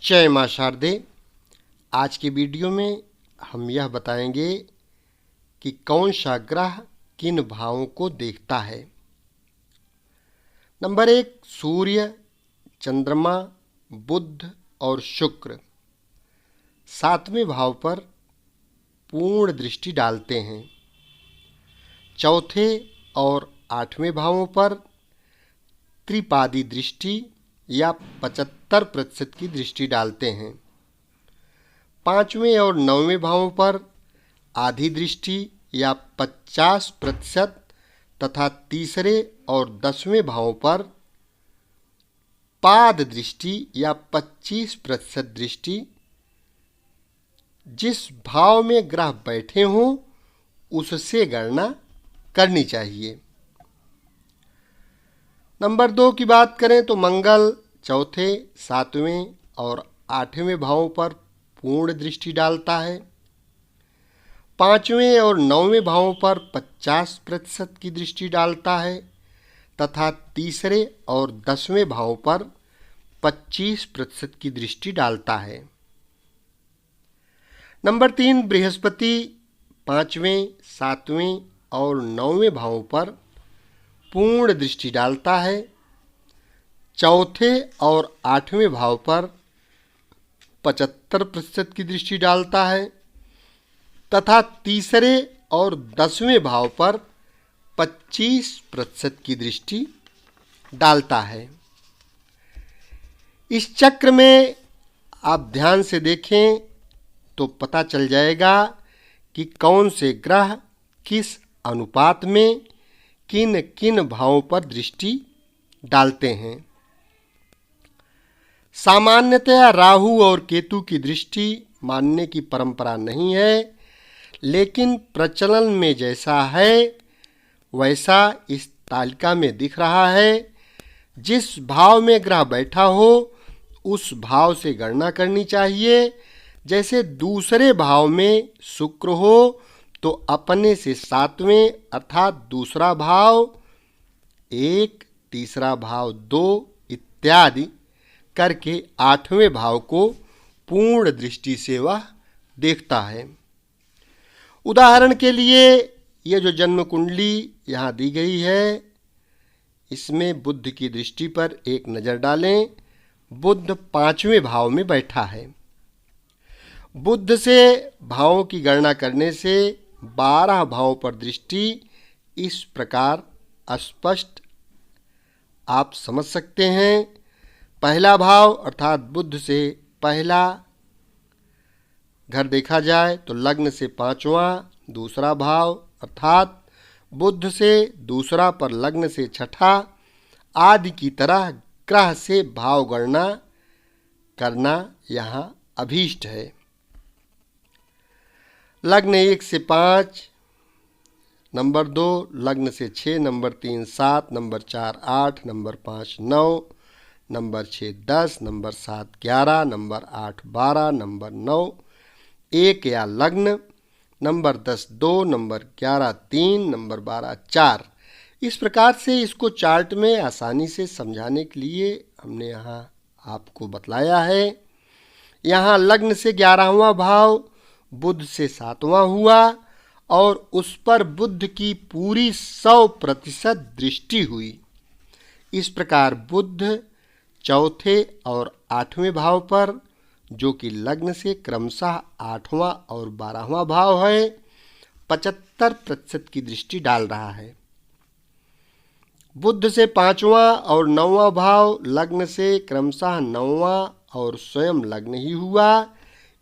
जय मां शारदे। आज की वीडियो में हम यह बताएंगे कि कौन सा ग्रह किन भावों को देखता है। नंबर 1, सूर्य, चंद्रमा, बुध और शुक्र 7वें भाव पर पूर्ण दृष्टि डालते हैं। चौथे और 8वें भावों पर त्रिपादी दृष्टि या 75% की दृष्टि डालते हैं। 5वें और 9वें भावों पर आधी दृष्टि या 50% तथा तीसरे और 10वें भावों पर पाद दृष्टि या 25% दृष्टि। जिस भाव में ग्रह बैठे हों उससे गणना करनी चाहिए। नंबर 2 की बात करें तो मंगल चौथे, 7वें और 8वें भावों पर पूर्ण दृष्टि डालता है। 5वें और 9वें भावों पर 50% की दृष्टि डालता है तथा तीसरे और 10वें भाव पर 25% की दृष्टि डालता है। नंबर 3 बृहस्पति 5वें, 7वें और 9वें भावों पर पूर्ण दृष्टि डालता है। चौथे और 8वें भाव पर 75% की दृष्टि डालता है तथा तीसरे और 10वें भाव पर 25% की दृष्टि डालता है। इस चक्र में आप ध्यान से देखें तो पता चल जाएगा कि कौन से ग्रह किस अनुपात में किन किन भावों पर दृष्टि डालते हैं। सामान्यतया राहु और केतु की दृष्टि मानने की परंपरा नहीं है, लेकिन प्रचलन में जैसा है वैसा इस तालिका में दिख रहा है। जिस भाव में ग्रह बैठा हो उस भाव से गणना करनी चाहिए। जैसे दूसरे भाव में शुक्र हो तो अपने से 7वें अर्थात दूसरा भाव 1, तीसरा भाव 2 इत्यादि करके 8वें भाव को पूर्ण दृष्टि से वह देखता है। उदाहरण के लिए ये जो जन्म कुंडली यहाँ दी गई है, इसमें बुध की दृष्टि पर एक नज़र डालें। बुध 5वें भाव में बैठा है। बुध से भावों की गणना करने से 12 भावों पर दृष्टि इस प्रकार स्पष्ट आप समझ सकते हैं। पहला भाव अर्थात बुध से पहला घर देखा जाए तो लग्न से 5वां, दूसरा भाव अर्थात बुध से दूसरा पर लग्न से 6ठा आदि की तरह ग्रह से भाव गणना करना यहाँ अभीष्ट है। लग्न 1 से 5, नंबर 2 लग्न से 6, number 3 7, number 4 8, number 5 9, number 6 10, number 7 11, number 8 12, number 9 1 या लग्न, नंबर 10 2, नंबर 11 3, नंबर 12 4। इस प्रकार से इसको चार्ट में आसानी से समझाने के लिए हमने यहाँ आपको बतलाया है। यहाँ लग्न से 11वां भाव बुध से 7वां हुआ और उस पर बुध की पूरी 100% दृष्टि हुई। इस प्रकार बुध चौथे और 8वें भाव पर, जो कि लग्न से क्रमशः 8वां और 12वां भाव है, 75% की दृष्टि डाल रहा है। बुध से 5वां और 9वां भाव लग्न से क्रमशः 9वां और स्वयं लग्न ही हुआ।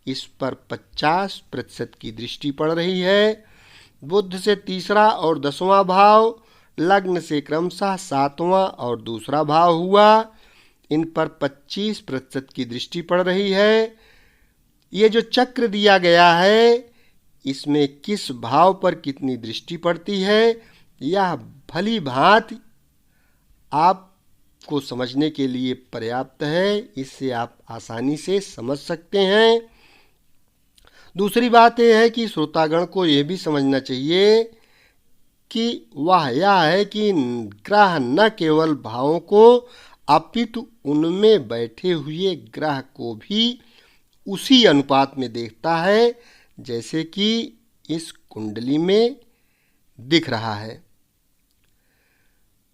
इस पर 50% की दृष्टि पड़ रही है। बुध से तीसरा और 10वां भाव लग्न से क्रमशः 7वां और दूसरा भाव हुआ। इन पर 25% की दृष्टि पड़ रही है। ये जो चक्र दिया गया है इसमें किस भाव पर कितनी दृष्टि पड़ती है यह भली भांति आपको समझने के लिए पर्याप्त है। इससे आप आसानी से समझ सकते हैं। दूसरी बात यह है कि श्रोतागण को यह भी समझना चाहिए कि वह यह है कि ग्रह न केवल भावों को अपितु उनमें बैठे हुए ग्रह को भी उसी अनुपात में देखता है जैसे कि इस कुंडली में दिख रहा है।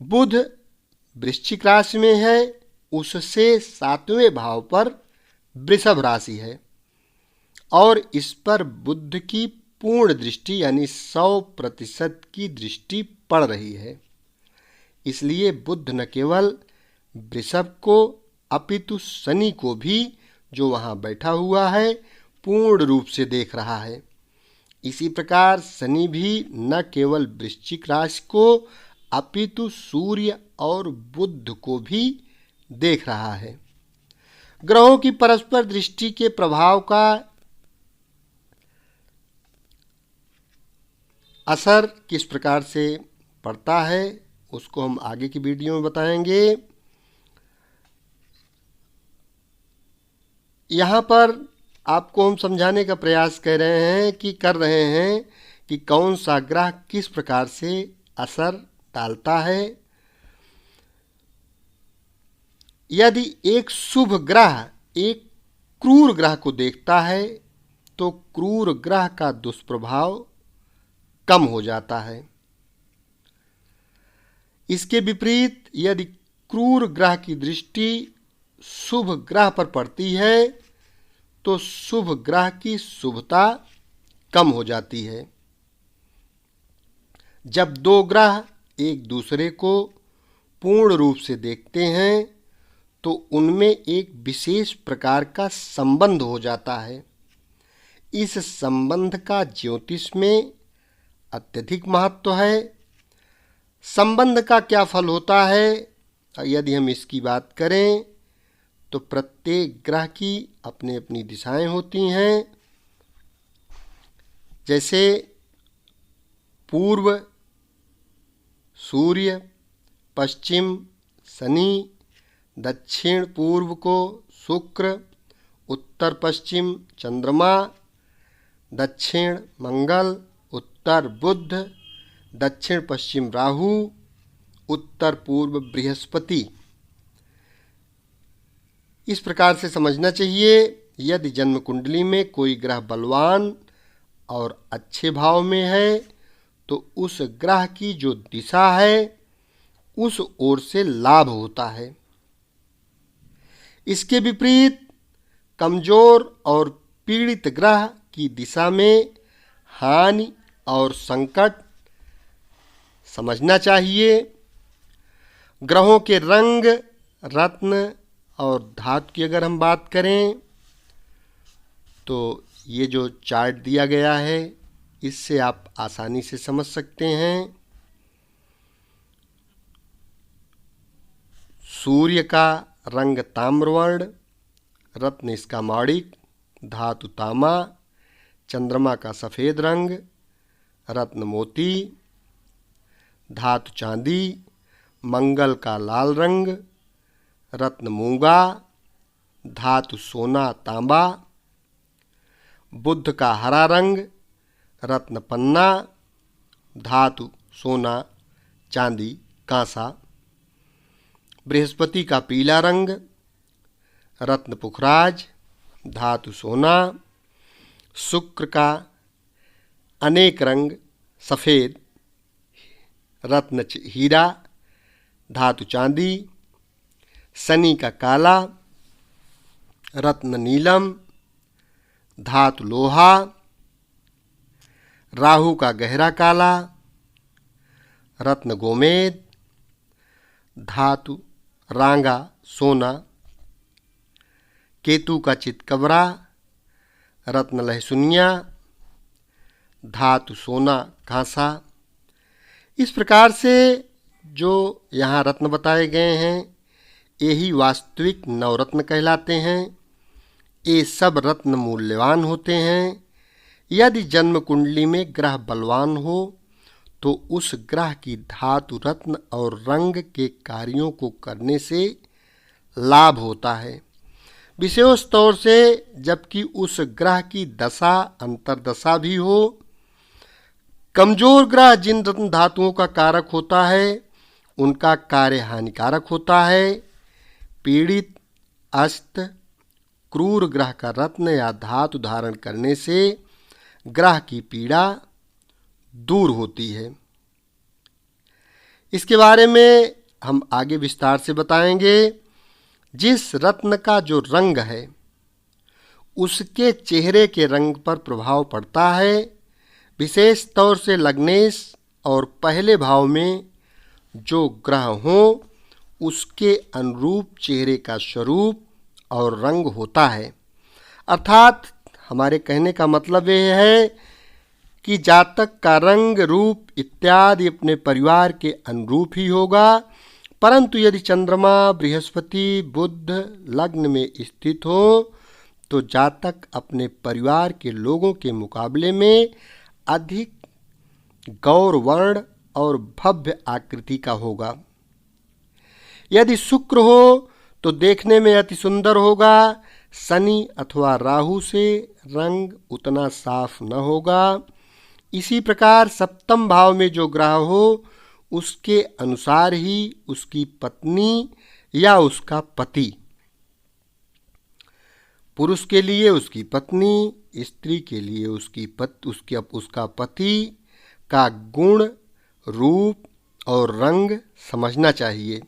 बुध वृश्चिक राशि में है, उससे 7वें भाव पर वृषभ राशि है और इस पर बुध की पूर्ण दृष्टि यानी 100% की दृष्टि पड़ रही है। इसलिए बुध न केवल वृषभ को अपितु शनि को भी जो वहाँ बैठा हुआ है पूर्ण रूप से देख रहा है। इसी प्रकार शनि भी न केवल वृश्चिक राशि को अपितु सूर्य और बुध को भी देख रहा है। ग्रहों की परस्पर दृष्टि के प्रभाव का असर किस प्रकार से पड़ता है उसको हम आगे की वीडियो में बताएंगे। यहाँ पर आपको हम समझाने का प्रयास कर रहे हैं कि कौन सा ग्रह किस प्रकार से असर डालता है। यदि एक शुभ ग्रह एक क्रूर ग्रह को देखता है तो क्रूर ग्रह का दुष्प्रभाव कम हो जाता है। इसके विपरीत यदि क्रूर ग्रह की दृष्टि शुभ ग्रह पर पड़ती है तो शुभ ग्रह की शुभता कम हो जाती है। जब दो ग्रह एक दूसरे को पूर्ण रूप से देखते हैं तो उनमें एक विशेष प्रकार का संबंध हो जाता है। इस संबंध का ज्योतिष में अत्यधिक महत्व है। संबंध का क्या फल होता है यदि हम इसकी बात करें तो प्रत्येक ग्रह की अपनी अपनी दिशाएं होती हैं। जैसे पूर्व सूर्य, पश्चिम शनि, दक्षिण पूर्व को शुक्र, उत्तर पश्चिम चंद्रमा, दक्षिण मंगल, उत्तर बुध, दक्षिण पश्चिम राहु, उत्तर पूर्व बृहस्पति। इस प्रकार से समझना चाहिए। यदि जन्म कुंडली में कोई ग्रह बलवान और अच्छे भाव में है तो उस ग्रह की जो दिशा है उस ओर से लाभ होता है। इसके विपरीत कमजोर और पीड़ित ग्रह की दिशा में हानि और संकट समझना चाहिए। ग्रहों के रंग, रत्न और धातु की अगर हम बात करें तो ये जो चार्ट दिया गया है इससे आप आसानी से समझ सकते हैं। सूर्य का रंग ताम्रवर्ण, रत्न इसका माणिक, धातु तामा, चंद्रमा का सफ़ेद रंग, रत्न मोती, धातु चांदी, मंगल का लाल रंग, रत्न मूंगा, धातु सोना तांबा, बुध का हरा रंग, रत्न पन्ना, धातु सोना चांदी कांसा, बृहस्पति का पीला रंग, रत्न पुखराज, धातु सोना, शुक्र का अनेक रंग सफ़ेद, रत्न हीरा, धातु चांदी, शनि का काला, रत्न नीलम, धातु लोहा, राहु का गहरा काला, रत्न गोमेद, धातु रांगा सोना, केतु का चितकबरा, रत्न लहसुनिया, धातु सोना कांसा। इस प्रकार से जो यहाँ रत्न बताए गए हैं यही वास्तविक नवरत्न कहलाते हैं। ये सब रत्न मूल्यवान होते हैं। यदि जन्म कुंडली में ग्रह बलवान हो तो उस ग्रह की धातु, रत्न और रंग के कार्यों को करने से लाभ होता है। विशेष तौर से जबकि उस ग्रह की दशा अंतर्दशा भी हो। कमजोर ग्रह जिन रत्न धातुओं का कारक होता है उनका कार्य हानिकारक होता है। पीड़ित, अस्त, क्रूर ग्रह का रत्न या धातु धारण करने से ग्रह की पीड़ा दूर होती है। इसके बारे में हम आगे विस्तार से बताएंगे। जिस रत्न का जो रंग है उसके चेहरे के रंग पर प्रभाव पड़ता है। विशेष तौर से लग्नेश और पहले भाव में जो ग्रह हों उसके अनुरूप चेहरे का स्वरूप और रंग होता है। अर्थात हमारे कहने का मतलब यह है कि जातक का रंग, रूप इत्यादि अपने परिवार के अनुरूप ही होगा। परंतु यदि चंद्रमा, बृहस्पति, बुध लग्न में स्थित हो तो जातक अपने परिवार के लोगों के मुकाबले में अधिक गौरवर्ण और भव्य आकृति का होगा। यदि शुक्र हो तो देखने में अति सुंदर होगा। शनि अथवा राहु से रंग उतना साफ न होगा। इसी प्रकार सप्तम भाव में जो ग्रह हो उसके अनुसार ही उसकी पत्नी या उसका पति, पुरुष के लिए उसकी पत्नी, स्त्री के लिए उसका पति का गुण, रूप और रंग समझना चाहिए,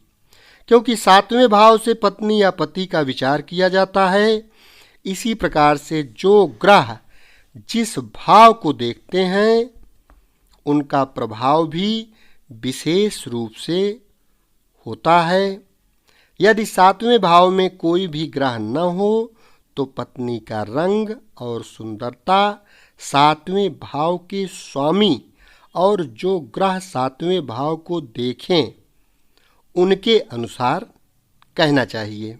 क्योंकि सातवें भाव से पत्नी या पति का विचार किया जाता है। इसी प्रकार से जो ग्रह जिस भाव को देखते हैं उनका प्रभाव भी विशेष रूप से होता है। यदि सातवें भाव में कोई भी ग्रह न हो तो पत्नी का रंग और सुंदरता सातवें भाव के स्वामी और जो ग्रह सातवें भाव को देखें उनके अनुसार कहना चाहिए।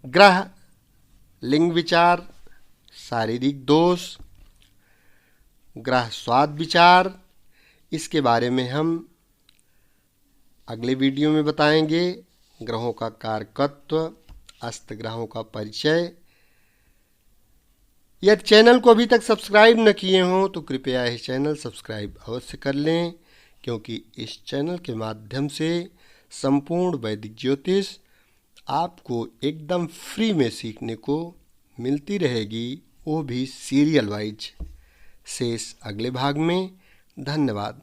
ग्रह लिंग विचार, शारीरिक दोष, ग्रह स्वाद विचार, इसके बारे में हम अगले वीडियो में बताएंगे। ग्रहों का कारकत्व, अस्त ग्रहों का परिचय। यदि चैनल को अभी तक सब्सक्राइब न किए हों तो कृपया यह चैनल सब्सक्राइब अवश्य कर लें, क्योंकि इस चैनल के माध्यम से संपूर्ण वैदिक ज्योतिष आपको एकदम फ्री में सीखने को मिलती रहेगी, वो भी सीरियल वाइज। शेष अगले भाग में। धन्यवाद।